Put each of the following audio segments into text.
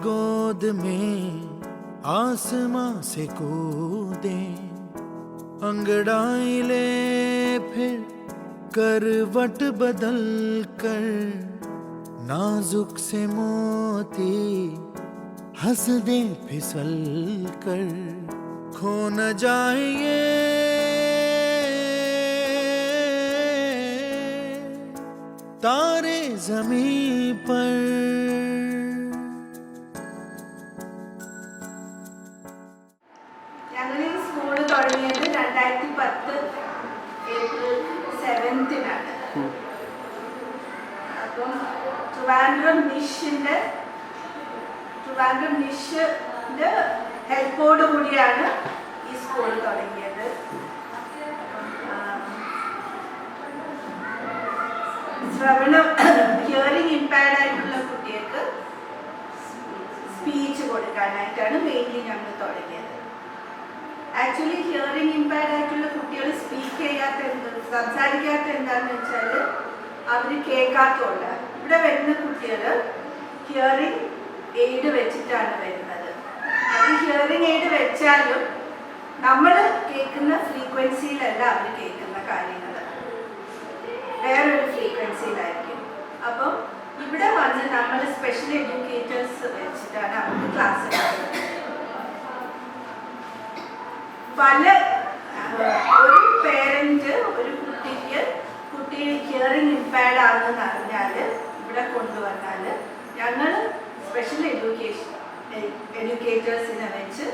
गोद में आसमां से कूदे, अंगड़ाई ले फिर करवट बदल कर, नाजुक से मोती हंस दे फिसल कर, खो न जाए ये तारे ज़मीं पर। ഞങ്ങൾ ഈ സ്കൂൾ തുടങ്ങിയത് 2010 ഏപ്രിൽ 7-നാണ്. അപ്പം ട്രിവാൻഡ്രം നിഷിൻ്റെ ഹെൽപ്പോട് കൂടിയാണ് ഈ സ്കൂൾ തുടങ്ങിയത്. ശ്രവണം ഹിയറിംഗ് ഇമ്പയർഡ് ആയിട്ടുള്ള കുട്ടികൾക്ക് സ്പീച്ച് കൊടുക്കാനായിട്ടാണ് മെയിൻലി ഞങ്ങൾ തുടങ്ങിയത്. ആക്ച്വലി ഹിയറിംഗ് ഇമ്പയർഡ് ആയിട്ടുള്ള കുട്ടികൾ സ്പീക്ക് ചെയ്യാത്ത സംസാരിക്കാത്ത എന്താണെന്ന് വെച്ചാൽ അവർ കേൾക്കാത്തതുകൊണ്ട്. ഇവിടെ വരുന്ന കുട്ടികൾ ഹിയറിംഗ് എയ്ഡ് വെച്ചിട്ടാണ് വരുന്നത്. അത് ഹിയറിംഗ് എയ്ഡ് വെച്ചാലും നമ്മൾ കേൾക്കുന്ന ഫ്രീക്വൻസിയിലല്ല അവർ കേൾക്കുന്ന കാര്യങ്ങൾ, വേറൊരു ഫ്രീക്വൻസിയിലായിരിക്കും. അപ്പം ഇവിടെ വന്ന് നമ്മൾ സ്പെഷ്യൽ എഡ്യൂക്കേറ്റേഴ്സ് വെച്ചിട്ടാണ് അവർക്ക് ക്ലാസ് എടുക്കുന്നത്. ഒരു പേരന്റ് ഒരു കുട്ടി ഹിയറിംഗ് ഇമ്പയർഡ് ആണെന്ന് അറിഞ്ഞാൽ ഇവിടെ കൊണ്ടുവന്നാൽ ഞങ്ങൾ സ്പെഷ്യൽ എഡ്യൂക്കേറ്റേഴ്സിനെ വെച്ച്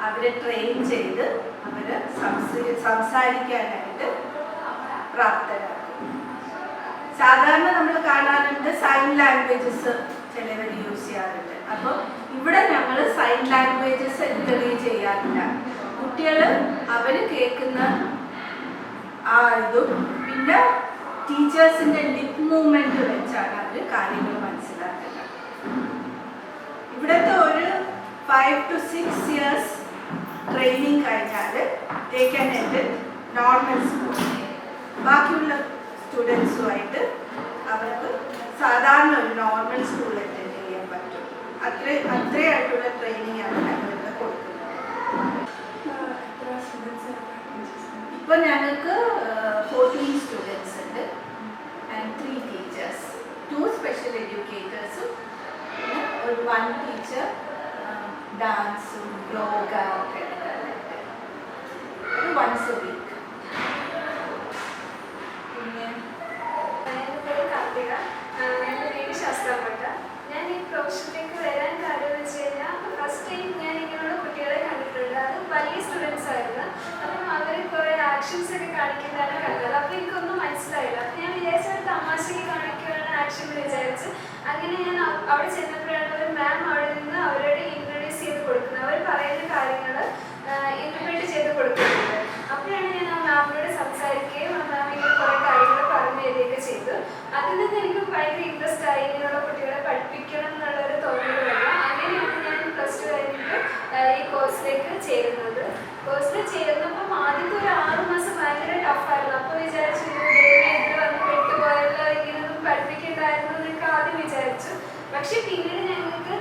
അവരെ ട്രെയിൻ ചെയ്ത് അവരെ സംസാരിക്കാനായിട്ട് പ്രാപ്തരാക്കും. സാധാരണ നമ്മൾ കാണാറുണ്ട് സൈൻ ലാംഗ്വേജസ് ചിലവർ യൂസ് ചെയ്യാറുണ്ട്. അപ്പോൾ ഇവിടെ ഞങ്ങൾ സൈൻ ലാംഗ്വേജസ് എൻകറേജ് ചെയ്യാറില്ല. കുട്ടികൾ അവർ കേൾക്കുന്ന ആ ഇതും പിന്നെ ടീച്ചേഴ്സിൻ്റെ ലിപ് മൂവ്മെൻറ്റ് വെച്ചാണ് അവർ കാര്യങ്ങൾ മനസ്സിലാക്കുന്നത്. ഇവിടുത്തെ ഒരു 5 to 6 years ട്രെയിനിങ് കഴിഞ്ഞാൽ they can enter normal school. ബാക്കിയുള്ള സ്റ്റുഡൻസുമായിട്ട് അവർക്ക് സാധാരണ ഒരു നോർമൽ സ്കൂൾ അറ്റൻഡ് ചെയ്യാൻ പറ്റും. അത്രയായിട്ടുള്ള ട്രെയിനിങ് ആണ് ഞങ്ങളിവിടെ കൊടുക്കുന്നത്. ഇപ്പോൾ ഞങ്ങൾക്ക് 14 സ്റ്റുഡൻസ് ഉണ്ട് ആൻഡ് 3 ടീച്ചേഴ്സ്, 2 സ്പെഷ്യൽ എഡ്യൂക്കേറ്റേഴ്സും പിന്നെ ഒരു 1 ടീച്ചർ ഡാൻസും യോഗ ഒക്കെ എടുക്കാനായിട്ട് ഒരു once a week. ഞാൻ ഈ പ്രൊഫഷനിലേക്ക് വരാൻ കാര്യം എന്ന് വെച്ച് കഴിഞ്ഞാൽ ഫസ്റ്റ് ടൈം ഞാൻ ഇങ്ങനെയുള്ള കുട്ടികളെ കണ്ടിട്ടുണ്ട്. അത് വലിയ സ്റ്റുഡൻസ് ആയിരുന്നു. അപ്പം അവർ കുറേ ആക്ഷൻസ് ഒക്കെ കാണിക്കുന്നതാണ് കണ്ടത്. അപ്പോൾ എനിക്കൊന്നും മനസ്സിലായില്ല. അപ്പം ഞാൻ വിചാരിച്ച ഒരു തമാശയ്ക്ക് കാണിക്കുകയാണ് ആക്ഷൻ എന്ന് വിചാരിച്ച് അങ്ങനെ ഞാൻ അവിടെ ചെന്നപ്പോഴാണ് ഒരു മാം അവിടെ നിന്ന് അവരോട് ഇൻട്രൊഡ്യൂസ് ചെയ്ത് കൊടുക്കുന്നത്. അവർ പറയുന്ന കാര്യങ്ങൾ ഇൻറ്റർപ്രറ്റ് ചെയ്ത് കൊടുക്കുന്നുണ്ട്. അപ്പോഴാണ് ഞാൻ ആ മാമിനോട് സംസാരിക്കുകയും ആ മാം ഇങ്ങനെ കുറേ കാര്യങ്ങൾ പറഞ്ഞു തരികയൊക്കെ ചെയ്തു. അതിൽ നിന്ന് എനിക്ക് ഭയങ്കര ഇൻട്രസ്റ്റ് ആയി. ഇങ്ങനെയുള്ള കുട്ടികളെ പഠിപ്പിക്കണം എന്നുള്ളൊരു തോന്നൽ വന്നു. അങ്ങനെയാണ് ഞാൻ +2 കഴിഞ്ഞിട്ട് ഈ കോഴ്സിലേക്ക് ചേരുന്നത്. കോഴ്സിൽ ചേർന്നപ്പം ആദ്യത്തെ ഒരു 6 മാസം ഭയങ്കര ടഫായിരുന്നു. അപ്പോൾ വിചാരിച്ചു ഇത് വന്ന് പെട്ടുപോയല്ലോ, ഇങ്ങനെയൊന്നും പഠിപ്പിക്കണ്ടായിരുന്നു എന്നൊക്കെ ആദ്യം വിചാരിച്ചു. പക്ഷെ പിന്നീട് ഞങ്ങളുടെ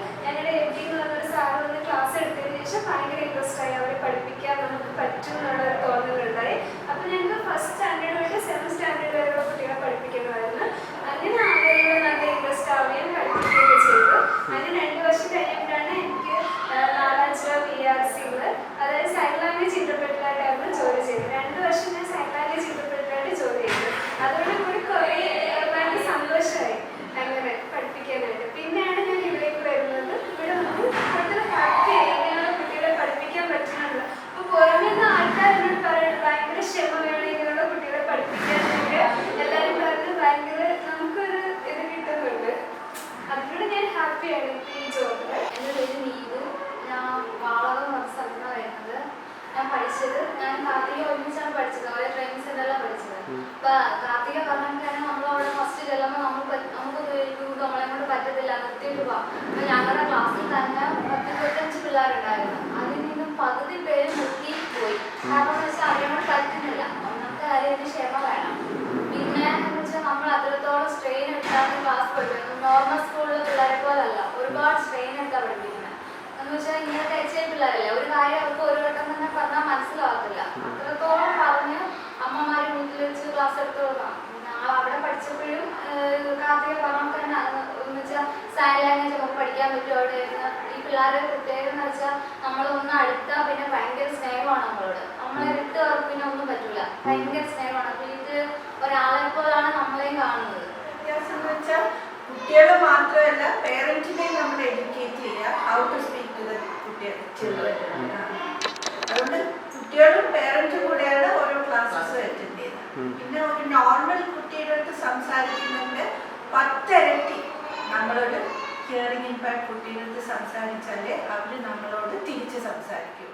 MD എന്ന് പറഞ്ഞൊരു സാറ് വന്ന് ക്ലാസ് എടുത്തതിന് ശേഷം ഭയങ്കര ഇൻട്രസ്റ്റ് ആയി. അവരെ പഠിപ്പിക്കാൻ നമുക്ക് പറ്റും എന്നുള്ളൊരു തോന്നലുണ്ടായി. അപ്പോൾ ഞങ്ങൾക്ക് 1st സ്റ്റാൻഡേർഡ് തൊട്ട് 7th സ്റ്റാൻഡേർഡ് വരെയുള്ള കുട്ടികളെ പഠിപ്പിക്കണമായിരുന്നു. അങ്ങനെ അവരോട് നല്ല ഇൻട്രസ്റ്റ് ആവുകയും പഠിപ്പിക്കുകയൊക്കെ ചെയ്തു. അങ്ങനെ 2 വർഷം കഴിഞ്ഞപ്പോഴാണ് എനിക്ക് 4-ാം PRC-യിൽ അതായത് സൈൻ ലാംഗ്വേജ് ഇൻ്റർപ്രറ്ററായിട്ടായിരുന്നു ജോലി ചെയ്തത്. 2 വർഷം ഞാൻ സൈൻ ലാംഗ്വേജ് ഇൻ്റർപ്രറ്ററായിട്ട് ജോലി ചെയ്തു. അതോടുകൂടി കുറേ ഭയങ്കര സന്തോഷമായി അങ്ങനെ പഠിപ്പിക്കാനായിട്ട്. പിന്നെയാണ് ഞാൻ ഇവിടേക്ക് വരുന്നത്. ഇവിടെ വന്ന് കൂടുതൽ ഹാപ്പിയായി ഇങ്ങനെയുള്ള കുട്ടികളെ പഠിപ്പിക്കാൻ പറ്റുന്നുണ്ട്. അപ്പോൾ പുറമേ നിന്ന് ആൾക്കാർ എന്നോട് പറയുന്നത് ഭയങ്കര ക്ഷമ വേണം ഇങ്ങനെയുള്ള കുട്ടികളെ പഠിപ്പിക്കാനൊക്കെ എല്ലാവരും പറഞ്ഞ് ഭയങ്കര നമുക്കൊരു ഇത് കിട്ടുന്നുണ്ട്. അതിലൂടെ ഞാൻ ഹാപ്പിയാണ് ഈ ജോബിൽ. പറ്റും അവിടെ ഇരുന്ന്. ഈ പിള്ളേരുടെ പ്രത്യേകത എന്ന് വെച്ചാൽ നമ്മളൊന്ന് അടുത്താൽ പിന്നെ ഭയങ്കര സ്നേഹമാണ് നമ്മളോട്. നമ്മളെ വിട്ട് അവർക്ക് പിന്നെ ഒന്നും പറ്റൂല, ഭയങ്കര സ്നേഹമാണ്. അപ്പൊ ഇത് ഒരാളെ പോലാണ് നമ്മളെയും കാണുന്നത്. വ്യത്യാസം എന്ന് വെച്ചാൽ കുട്ടികൾ മാത്രമല്ല പേരൻറ്റിനെയും നമ്മൾ എഡ്യൂക്കേറ്റ് ചെയ്യുക how to speak to the കുട്ടികൾ ചിൽഡ്രൻ. അതുകൊണ്ട് കുട്ടികളും പേരൻറ്റും കൂടെയാണ് ഓരോ ക്ലാസ്സസും അറ്റൻഡ് ചെയ്യുന്നത്. പിന്നെ ഒരു നോർമൽ കുട്ടിയുടെ അടുത്ത് സംസാരിക്കുന്നതിൻ്റെ 10 ഇരട്ടി നമ്മളൊരു ഹിയറിംഗ് ഇമ്പാക്ട് കുട്ടിയുടെ അടുത്ത് സംസാരിച്ചാലേ അവർ നമ്മളോട് തിരിച്ച് സംസാരിക്കും.